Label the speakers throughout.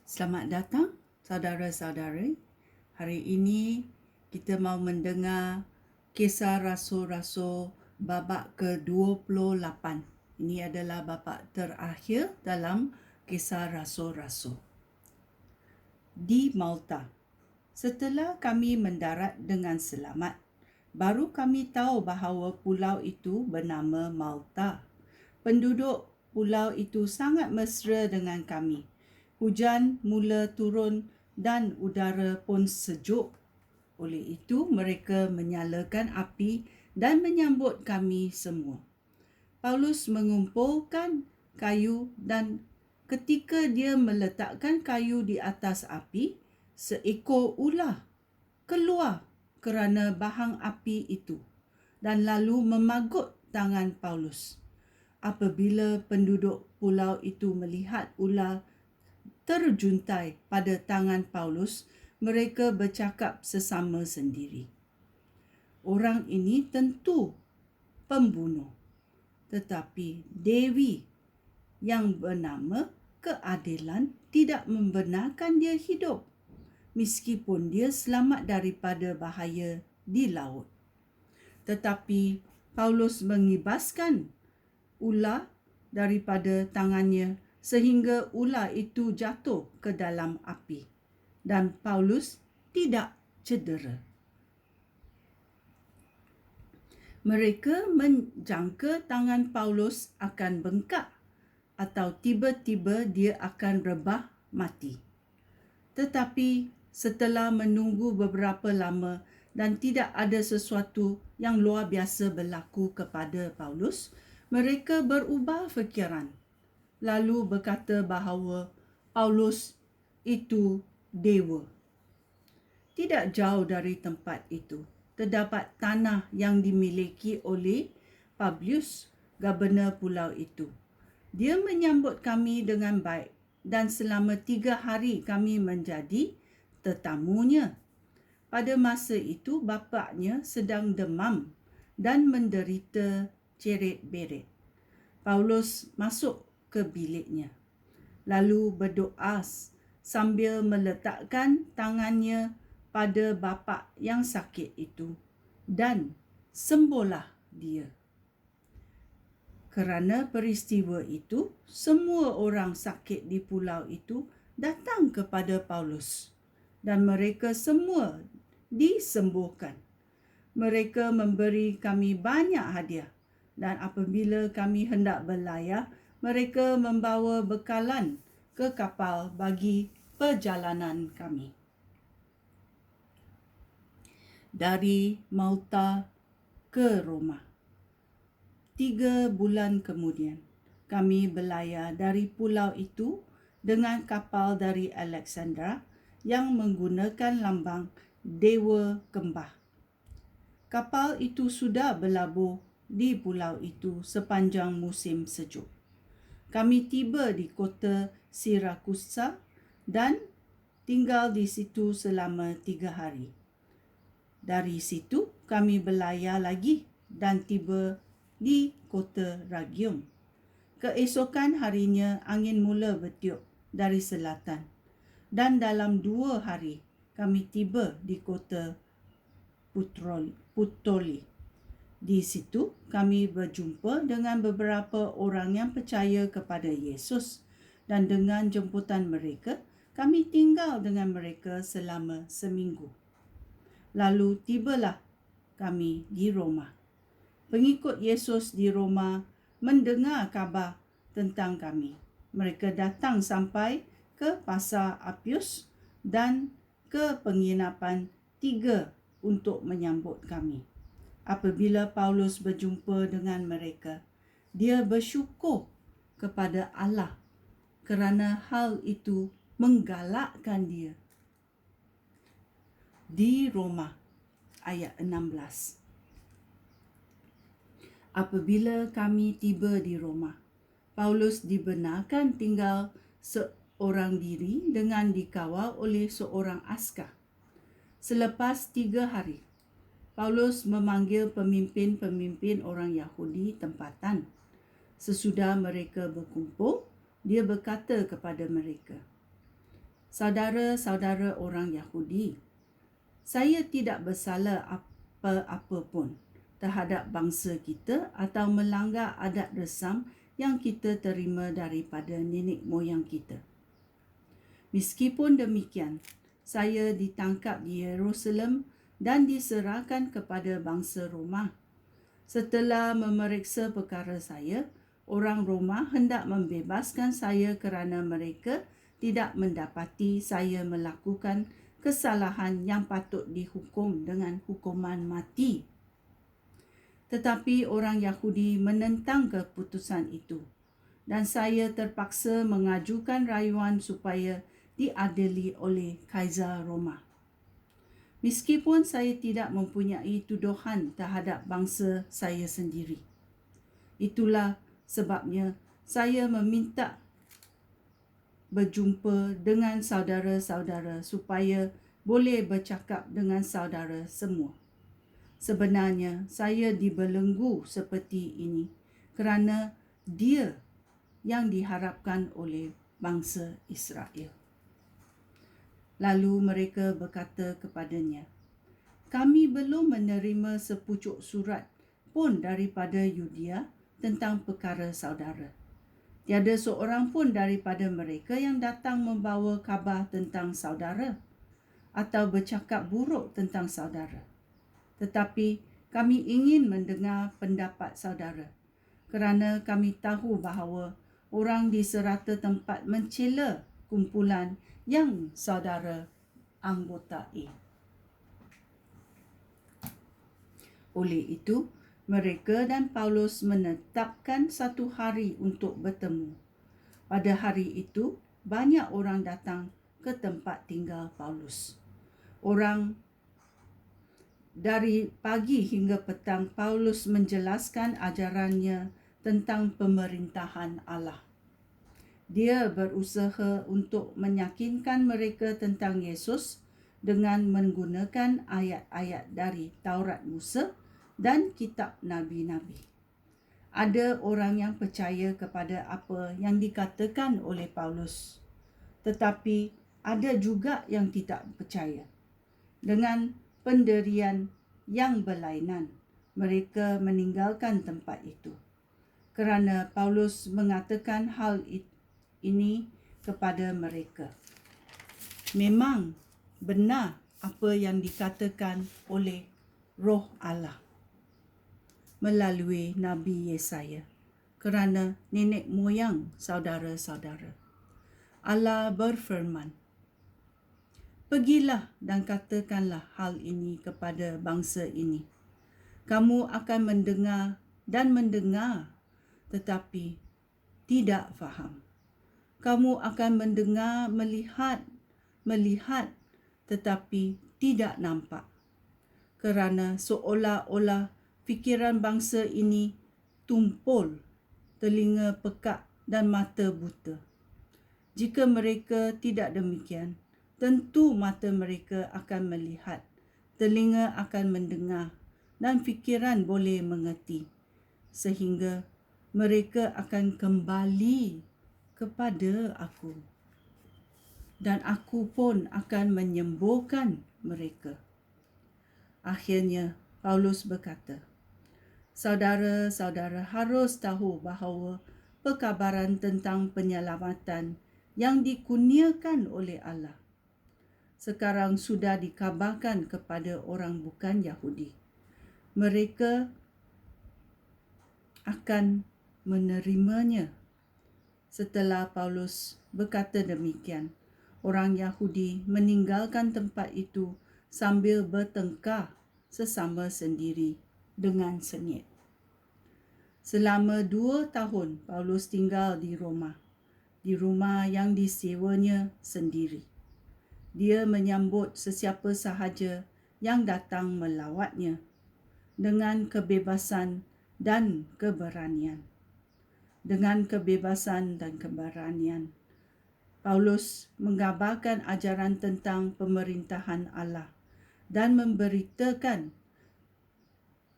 Speaker 1: Selamat datang saudara-saudari. Hari ini kita mau mendengar Kisah Rasul-Rasul babak ke-28. Ini adalah babak terakhir dalam Kisah Rasul-Rasul. Di Malta, setelah kami mendarat dengan selamat, baru kami tahu bahawa pulau itu bernama Malta. Penduduk pulau itu sangat mesra dengan kami. Hujan mula turun dan udara pun sejuk. Oleh itu, mereka menyalakan api dan menyambut kami semua. Paulus mengumpulkan kayu dan ketika dia meletakkan kayu di atas api, seekor ular keluar kerana bahang api itu dan lalu memagut tangan Paulus. Apabila penduduk pulau itu melihat ular terjuntai pada tangan Paulus, mereka bercakap sesama sendiri, "Orang ini tentu pembunuh." Tetapi Dewi yang bernama Keadilan tidak membenarkan dia hidup, meskipun dia selamat daripada bahaya di laut. Tetapi Paulus mengibaskan ular daripada tangannya sehingga ular itu jatuh ke dalam api dan Paulus tidak cedera. Mereka menjangka tangan Paulus akan bengkak atau tiba-tiba dia akan rebah mati. Tetapi setelah menunggu beberapa lama dan tidak ada sesuatu yang luar biasa berlaku kepada Paulus, mereka berubah fikiran, lalu berkata bahawa Paulus itu dewa. Tidak jauh dari tempat itu, terdapat tanah yang dimiliki oleh Publius, Governor pulau itu. Dia menyambut kami dengan baik dan selama 3 hari kami menjadi tetamunya. Pada masa itu, bapaknya sedang demam dan menderita ceret-beret. Paulus masuk ke biliknya, lalu berdoa sambil meletakkan tangannya pada bapa yang sakit itu dan sembuhlah dia. Kerana peristiwa itu, semua orang sakit di pulau itu datang kepada Paulus dan mereka semua disembuhkan. Mereka memberi kami banyak hadiah dan apabila kami hendak berlayar, mereka membawa bekalan ke kapal bagi perjalanan kami. Dari Malta ke Roma. 3 bulan kemudian, kami berlayar dari pulau itu dengan kapal dari Alexandra yang menggunakan lambang Dewa Kembah. Kapal itu sudah berlabuh di pulau itu sepanjang musim sejuk. Kami tiba di kota Sirakusa dan tinggal di situ selama 3 hari. Dari situ kami berlayar lagi dan tiba di kota Rhegium. Keesokan harinya angin mula bertiup dari selatan dan dalam 2 hari kami tiba di kota Puteoli. Di situ kami berjumpa dengan beberapa orang yang percaya kepada Yesus dan dengan jemputan mereka kami tinggal dengan mereka selama seminggu. Lalu tibalah kami di Roma. Pengikut Yesus di Roma mendengar kabar tentang kami. Mereka datang sampai ke Pasar Appius dan ke penginapan 3 untuk menyambut kami. Apabila Paulus berjumpa dengan mereka, dia bersyukur kepada Allah kerana hal itu menggalakkan dia. Di Roma, ayat 16. Apabila kami tiba di Roma, Paulus dibenarkan tinggal seorang diri dengan dikawal oleh seorang askar. Selepas 3 hari, Paulus memanggil pemimpin-pemimpin orang Yahudi tempatan. Sesudah mereka berkumpul, dia berkata kepada mereka, saudara-saudara orang Yahudi, saya tidak bersalah apa-apa pun terhadap bangsa kita atau melanggar adat resam yang kita terima daripada nenek moyang kita. Meskipun demikian, saya ditangkap di Yerusalem dan diserahkan kepada bangsa Roma. Setelah memeriksa perkara saya, orang Roma hendak membebaskan saya kerana mereka tidak mendapati saya melakukan kesalahan yang patut dihukum dengan hukuman mati. Tetapi orang Yahudi menentang keputusan itu, dan saya terpaksa mengajukan rayuan supaya diadili oleh Kaisar Roma. Meskipun saya tidak mempunyai tuduhan terhadap bangsa saya sendiri. Itulah sebabnya saya meminta berjumpa dengan saudara-saudara supaya boleh bercakap dengan saudara semua. Sebenarnya saya dibelenggu seperti ini kerana dia yang diharapkan oleh bangsa Israel. Lalu mereka berkata kepadanya, kami belum menerima sepucuk surat pun daripada Yudea tentang perkara saudara. Tiada seorang pun daripada mereka yang datang membawa khabar tentang saudara atau bercakap buruk tentang saudara. Tetapi kami ingin mendengar pendapat saudara kerana kami tahu bahawa orang di serata tempat mencela kumpulan yang saudara anggotai. Oleh itu, mereka dan Paulus menetapkan satu hari untuk bertemu. Pada hari itu, banyak orang datang ke tempat tinggal Paulus. Orang dari pagi hingga petang, Paulus menjelaskan ajarannya tentang pemerintahan Allah. Dia berusaha untuk meyakinkan mereka tentang Yesus dengan menggunakan ayat-ayat dari Taurat Musa dan kitab Nabi-Nabi. Ada orang yang percaya kepada apa yang dikatakan oleh Paulus, tetapi ada juga yang tidak percaya. Dengan pendirian yang berlainan, mereka meninggalkan tempat itu. Kerana Paulus mengatakan hal ini kepada mereka. Memang benar apa yang dikatakan oleh Roh Allah melalui Nabi Yesaya kerana nenek moyang saudara-saudara. Allah berfirman, pergilah dan katakanlah hal ini kepada bangsa ini. Kamu akan mendengar dan mendengar, tetapi tidak faham. Kamu akan mendengar, melihat, tetapi tidak nampak. Kerana seolah-olah fikiran bangsa ini tumpul, telinga pekak dan mata buta. Jika mereka tidak demikian, tentu mata mereka akan melihat, telinga akan mendengar, dan fikiran boleh mengerti, sehingga mereka akan kembali kepada aku, dan aku pun akan menyembuhkan mereka. Akhirnya, Paulus berkata, saudara-saudara harus tahu bahawa perkabaran tentang penyelamatan yang dikurniakan oleh Allah sekarang sudah dikabarkan kepada orang bukan Yahudi. Mereka akan menerimanya. Setelah Paulus berkata demikian, orang Yahudi meninggalkan tempat itu sambil bertengkar sesama sendiri dengan sengit. Selama 2 tahun, Paulus tinggal di Roma, di rumah yang disewanya sendiri. Dia menyambut sesiapa sahaja yang datang melawatnya dengan kebebasan dan keberanian. Dengan kebebasan dan keberanian, Paulus mengabarkan ajaran tentang pemerintahan Allah dan memberitakan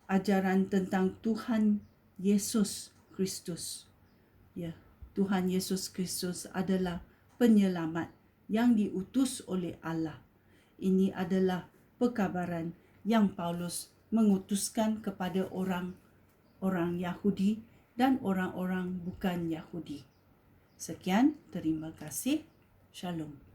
Speaker 1: ajaran tentang Tuhan Yesus Kristus. Ya, Tuhan Yesus Kristus adalah penyelamat yang diutus oleh Allah. Ini adalah perkabaran yang Paulus mengutuskan kepada orang Yahudi dan orang-orang bukan Yahudi. Sekian, terima kasih. Shalom.